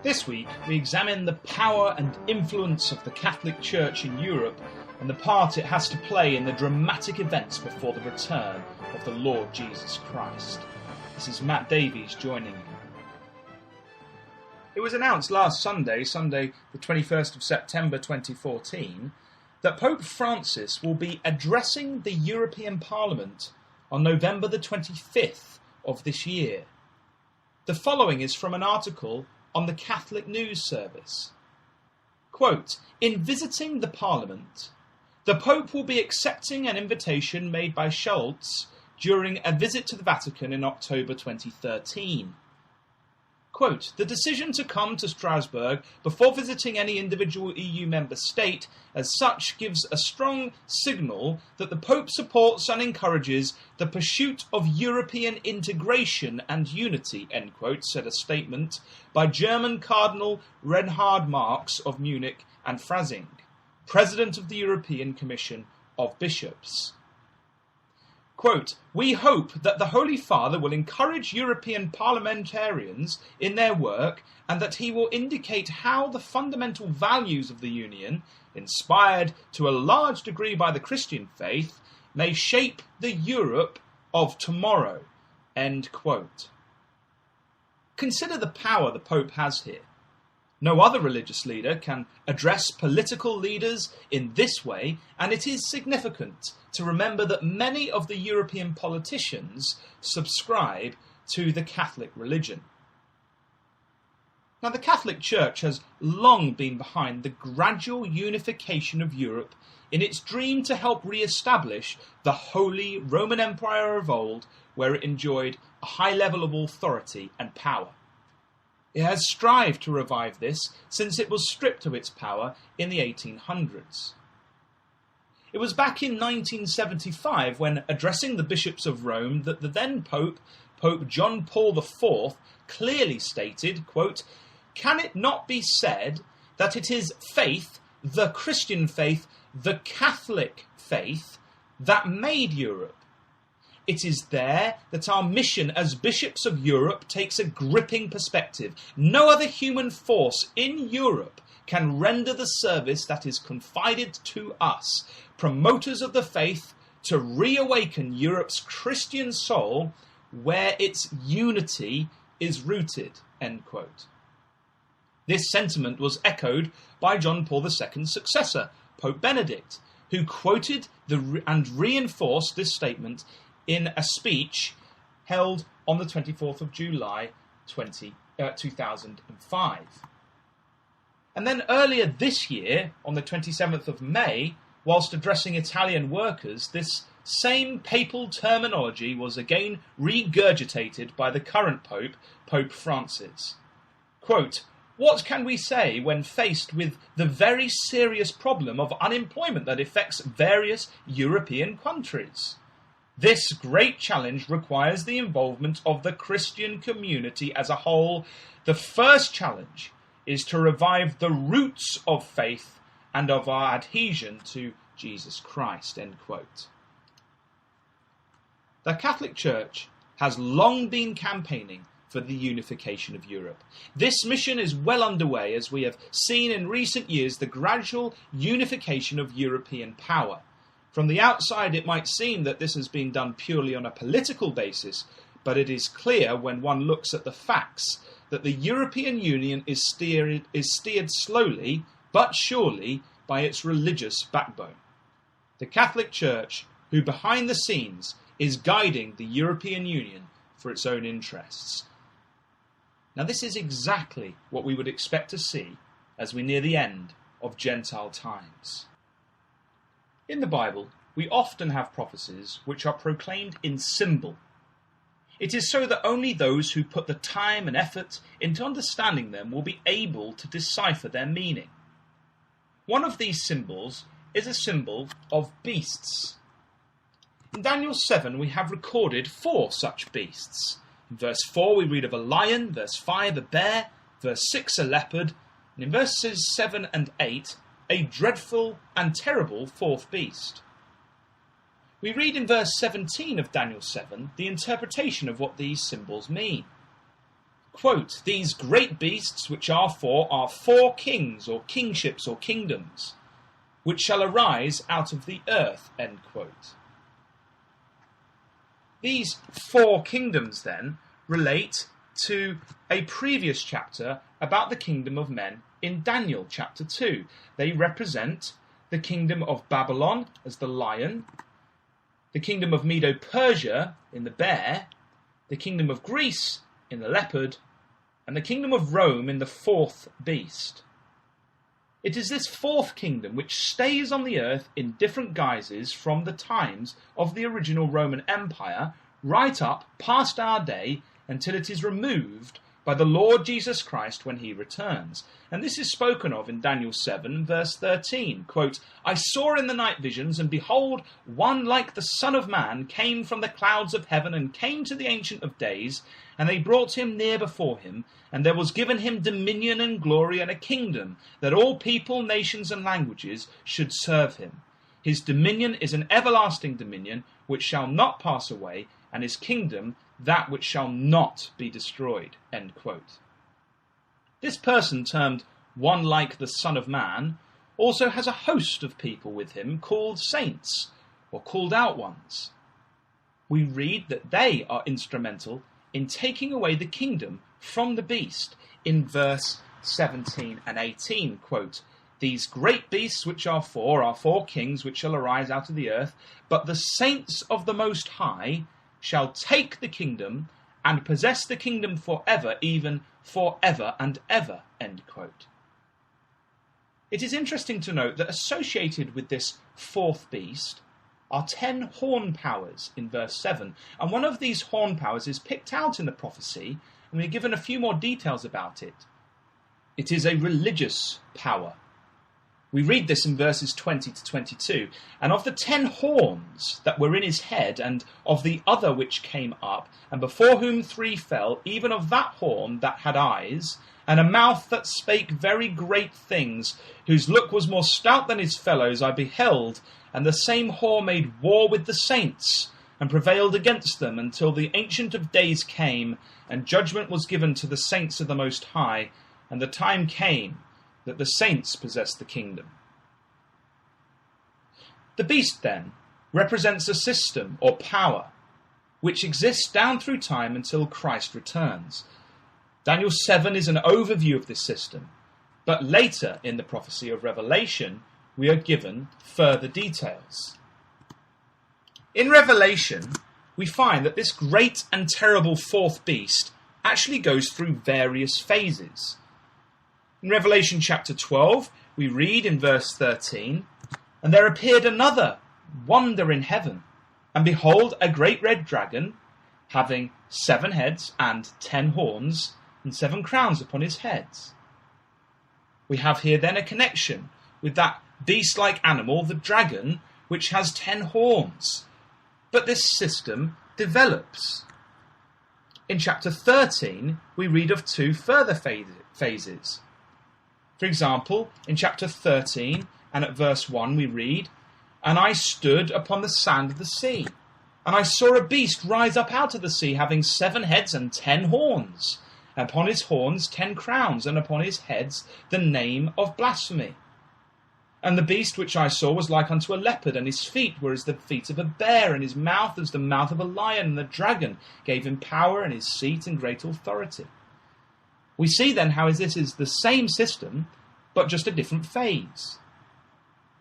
This week, we examine the power and influence of the Catholic Church in Europe and the part it has to play in the dramatic events before the return of the Lord Jesus Christ. This is Matt Davies joining you. It was announced last Sunday the 21st of September 2014, that Pope Francis will be addressing the European Parliament on November the 25th of this year. The following is from an article on the Catholic News Service. Quote, "In visiting the Parliament, the Pope will be accepting an invitation made by Schultz during a visit to the Vatican in October 2013. Quote, the decision to come to Strasbourg before visiting any individual EU member state as such gives a strong signal that the Pope supports and encourages the pursuit of European integration and unity," end quote, said a statement by German Cardinal Reinhard Marx of Munich and Freising, President of the European Commission of Bishops. Quote, "We hope that the Holy Father will encourage European parliamentarians in their work and that he will indicate how the fundamental values of the Union, inspired to a large degree by the Christian faith, may shape the Europe of tomorrow," end quote. Consider the power the Pope has here. No other religious leader can address political leaders in this way, and it is significant to remember that many of the European politicians subscribe to the Catholic religion. Now, the Catholic Church has long been behind the gradual unification of Europe in its dream to help re-establish the Holy Roman Empire of old, where it enjoyed a high level of authority and power. It has strived to revive this since it was stripped of its power in the 1800s. It was back in 1975 when, addressing the bishops of Rome, that the then Pope, Pope John Paul IV, clearly stated, quote, "Can it not be said that it is faith, the Christian faith, the Catholic faith, that made Europe? It is there that our mission as bishops of Europe takes a gripping perspective. No other human force in Europe can render the service that is confided to us, promoters of the faith, to reawaken Europe's Christian soul where its unity is rooted," end quote. This sentiment was echoed by John Paul II's successor, Pope Benedict, who quoted and reinforced this statement in a speech held on the 24th of July 2005. And then earlier this year, on the 27th of May, whilst addressing Italian workers, this same papal terminology was again regurgitated by the current Pope, Pope Francis. Quote, "What can we say when faced with the very serious problem of unemployment that affects various European countries? This great challenge requires the involvement of the Christian community as a whole. The first challenge is to revive the roots of faith and of our adhesion to Jesus Christ," end quote. The Catholic Church has long been campaigning for the unification of Europe. This mission is well underway, as we have seen in recent years the gradual unification of European power. From the outside, it might seem that this has been done purely on a political basis, but it is clear when one looks at the facts that the European Union is steered slowly but surely by its religious backbone. The Catholic Church, who behind the scenes is guiding the European Union for its own interests. Now, this is exactly what we would expect to see as we near the end of Gentile times. In the Bible, we often have prophecies which are proclaimed in symbol. It is so that only those who put the time and effort into understanding them will be able to decipher their meaning. One of these symbols is a symbol of beasts. In Daniel 7, we have recorded 4 such beasts. In verse 4, we read of a lion, verse 5, a bear, verse 6, a leopard, and in verses 7 and 8, a dreadful and terrible 4th beast. We read in verse 17 of Daniel 7 the interpretation of what these symbols mean. quote, "These great beasts which are four kings or kingships or kingdoms, which shall arise out of the earth," end quote. These four kingdoms then relate to a previous chapter about the kingdom of men in Daniel chapter 2. They represent the kingdom of Babylon as the lion, the kingdom of Medo-Persia in the bear, the kingdom of Greece in the leopard, and the kingdom of Rome in the fourth beast. It is this fourth kingdom which stays on the earth in different guises from the times of the original Roman Empire right up past our day until it is removed by the Lord Jesus Christ when he returns. And this is spoken of in Daniel 7 verse 13. Quote, "I saw in the night visions, and behold, one like the Son of Man came from the clouds of heaven and came to the Ancient of Days, and they brought him near before him, and there was given him dominion and glory and a kingdom, that all people, nations and languages should serve him. His dominion is an everlasting dominion which shall not pass away, and his kingdom that which shall not be destroyed," end quote. This person, termed one like the Son of Man, also has a host of people with him called saints, or called out ones. We read that they are instrumental in taking away the kingdom from the beast in verse 17 and 18. Quote, "These great beasts which are four kings which shall arise out of the earth, but the saints of the Most High shall take the kingdom and possess the kingdom forever, even forever and ever," end quote. It is interesting to note that associated with this fourth beast are 10 horn powers in verse 7, and one of these horn powers is picked out in the prophecy, and we're given a few more details about it. It is a religious power. We read this in verses 20 to 22. "And of the 10 horns that were in his head, and of the other which came up, and before whom 3 fell, even of that horn that had eyes, and a mouth that spake very great things, whose look was more stout than his fellows, I beheld, and the same horn made war with the saints, and prevailed against them, until the Ancient of Days came, and judgment was given to the saints of the Most High, and the time came that the saints possess the kingdom." The beast, then, represents a system or power which exists down through time until Christ returns. Daniel 7 is an overview of this system, but later in the prophecy of Revelation, we are given further details. In Revelation, we find that this great and terrible fourth beast actually goes through various phases. In Revelation chapter 12, we read in verse 13, "And there appeared another wonder in heaven, and behold, a great red dragon, having 7 heads and 10 horns, and 7 crowns upon his heads." We have here then a connection with that beast-like animal, the dragon, which has 10 horns. But this system develops. In chapter 13, we read of 2 further phases. For example, in chapter 13 and at verse 1 we read, "And I stood upon the sand of the sea, and I saw a beast rise up out of the sea, having 7 heads and 10 horns, and upon his horns 10 crowns, and upon his heads the name of blasphemy. And the beast which I saw was like unto a leopard, and his feet were as the feet of a bear, and his mouth as the mouth of a lion, and the dragon gave him power and his seat and great authority." We see then how this is the same system, but just a different phase.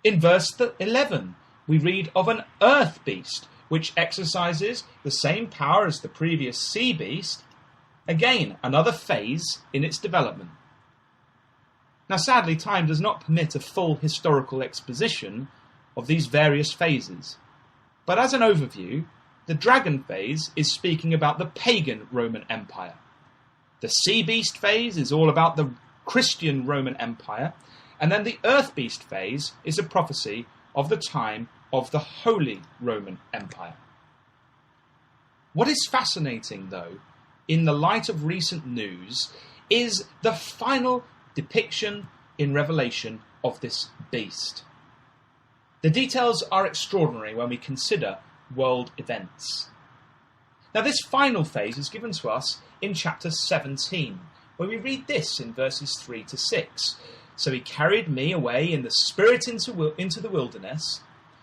In verse 11, we read of an earth beast, which exercises the same power as the previous sea beast. Again, another phase in its development. Now, sadly, time does not permit a full historical exposition of these various phases. But as an overview, the dragon phase is speaking about the pagan Roman Empire. The sea beast phase is all about the Christian Roman Empire, and then the earth beast phase is a prophecy of the time of the Holy Roman Empire. What is fascinating, though, in the light of recent news, is the final depiction in Revelation of this beast. The details are extraordinary when we consider world events. Now this final phase is given to us in chapter 17, where we read this in verses 3 to 6. So he carried me away in the spirit into the wilderness,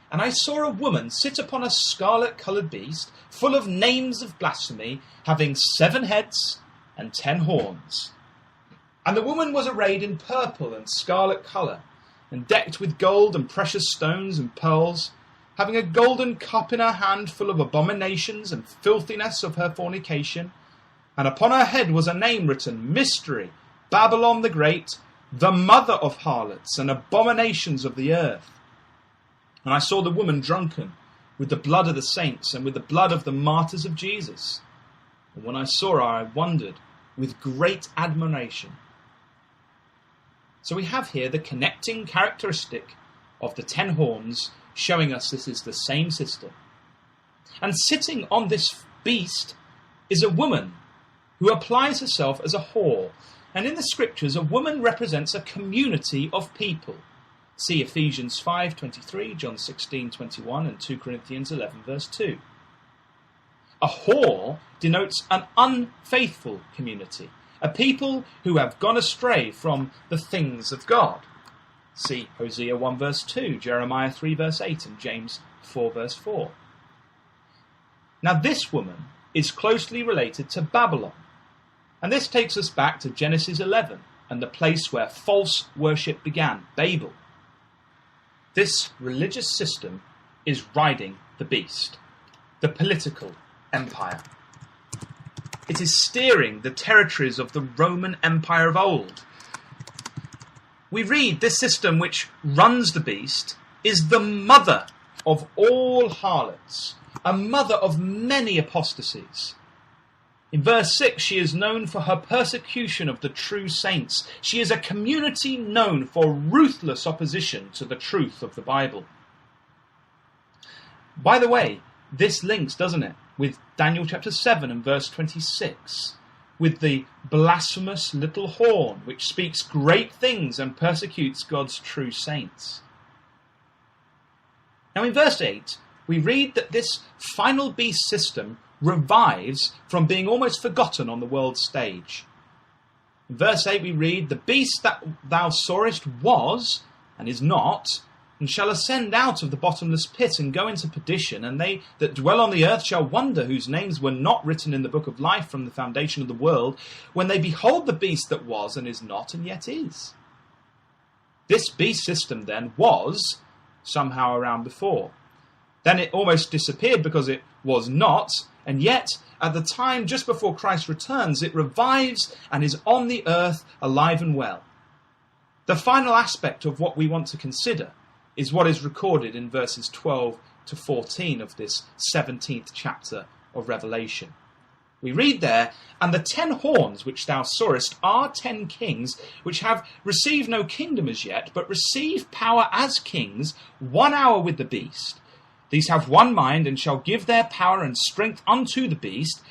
and I saw a woman sit upon a scarlet-coloured beast, full of names of blasphemy, having 7 heads and 10 horns. And the woman was arrayed in purple and scarlet colour, and decked with gold and precious stones and pearls, having a golden cup in her hand full of abominations and filthiness of her fornication. And upon her head was a name written, Mystery, Babylon the Great, the mother of harlots and abominations of the earth. And I saw the woman drunken with the blood of the saints and with the blood of the martyrs of Jesus. And when I saw her, I wondered with great admiration. So we have here the connecting characteristic of the 10 horns, showing us this is the same system. And sitting on this beast is a woman who applies herself as a whore. And in the scriptures, a woman represents a community of people. See Ephesians 5:23, John 16:21, and 2 Corinthians 11 verse 2. A whore denotes an unfaithful community, a people who have gone astray from the things of God. See Hosea 1 verse 2, Jeremiah 3 verse 8, and James 4 verse 4. Now this woman is closely related to Babylon. And this takes us back to Genesis 11 and the place where false worship began, Babel. This religious system is riding the beast, the political empire. It is steering the territories of the Roman Empire of old. We read this system which runs the beast is the mother of all harlots, a mother of many apostasies. In verse 6, she is known for her persecution of the true saints. She is a community known for ruthless opposition to the truth of the Bible. By the way, this links, doesn't it, with Daniel chapter 7 and verse 26, with the blasphemous little horn, which speaks great things and persecutes God's true saints. Now in verse 8, we read that this final beast system revives from being almost forgotten on the world stage. In verse 8 we read, The beast that thou sawest was, and is not, and shall ascend out of the bottomless pit and go into perdition, and they that dwell on the earth shall wonder, whose names were not written in the book of life from the foundation of the world, when they behold the beast that was, and is not, and yet is. This beast system then was somehow around before. Then it almost disappeared because it was not, and yet at the time just before Christ returns, it revives and is on the earth alive and well. The final aspect of what we want to consider is what is recorded in verses 12 to 14 of this 17th chapter of Revelation. We read there, And the 10 horns which thou sawest are 10 kings, which have received no kingdom as yet, but receive power as kings 1 hour with the beast. These have one mind, and shall give their power and strength unto the beast.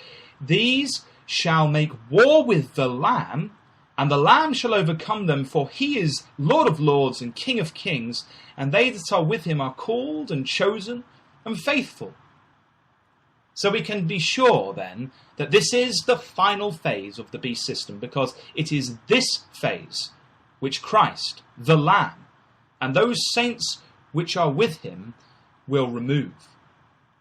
These shall make war with the Lamb, and the Lamb shall overcome them, for he is Lord of lords and King of kings, and they that are with him are called and chosen and faithful. So we can be sure then that this is the final phase of the beast system, because it is this phase which Christ, the Lamb, and those saints which are with him will remove.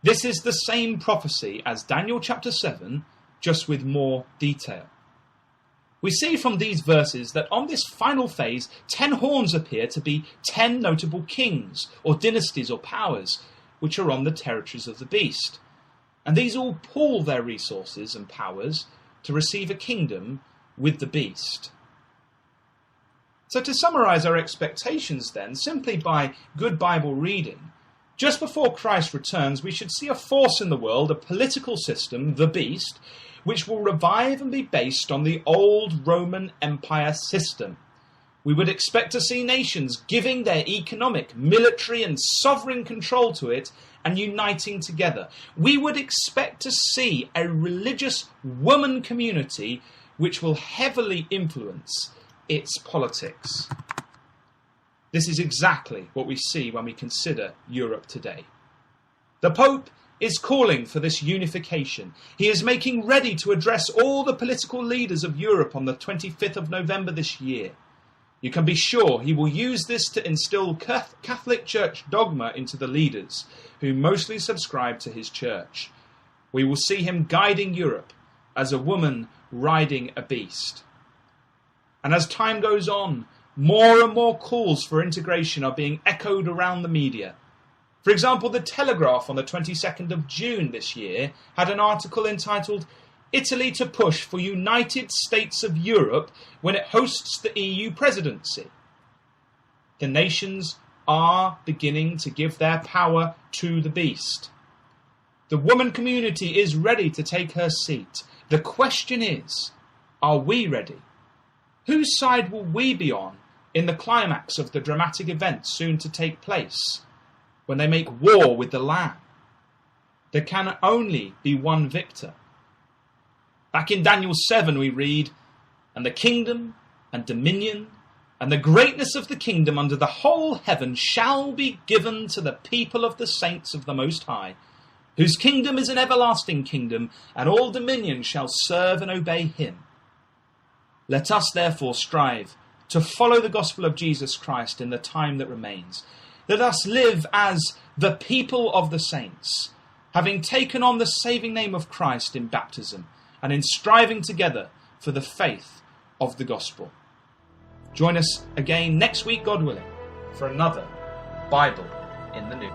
This is the same prophecy as Daniel chapter 7, just with more detail. We see from these verses that on this final phase, 10 horns appear to be 10 notable kings, or dynasties, or powers, which are on the territories of the beast. And these all pool their resources and powers to receive a kingdom with the beast. So to summarize our expectations then, simply by good Bible reading, just before Christ returns, we should see a force in the world, a political system, the beast, which will revive and be based on the old Roman Empire system. We would expect to see nations giving their economic, military and sovereign control to it and uniting together. We would expect to see a religious woman community which will heavily influence its politics. This is exactly what we see when we consider Europe today. The Pope is calling for this unification. He is making ready to address all the political leaders of Europe on the 25th of November this year. You can be sure he will use this to instill Catholic Church dogma into the leaders, who mostly subscribe to his church. We will see him guiding Europe as a woman riding a beast. And as time goes on, more and more calls for integration are being echoed around the media. For example, The Telegraph on the 22nd of June this year had an article entitled "Italy to push for United States of Europe when it hosts the EU presidency." The nations are beginning to give their power to the beast. The woman community is ready to take her seat. The question is, are we ready? Whose side will we be on in the climax of the dramatic event soon to take place, when they make war with the Lamb? There can only be one victor. Back in Daniel 7 we read, "And the kingdom and dominion and the greatness of the kingdom under the whole heaven shall be given to the people of the saints of the Most High, whose kingdom is an everlasting kingdom, and all dominion shall serve and obey him." Let us therefore strive to follow the gospel of Jesus Christ in the time that remains. Let us live as the people of the saints, having taken on the saving name of Christ in baptism, and in striving together for the faith of the gospel. Join us again next week, God willing, for another Bible in the New.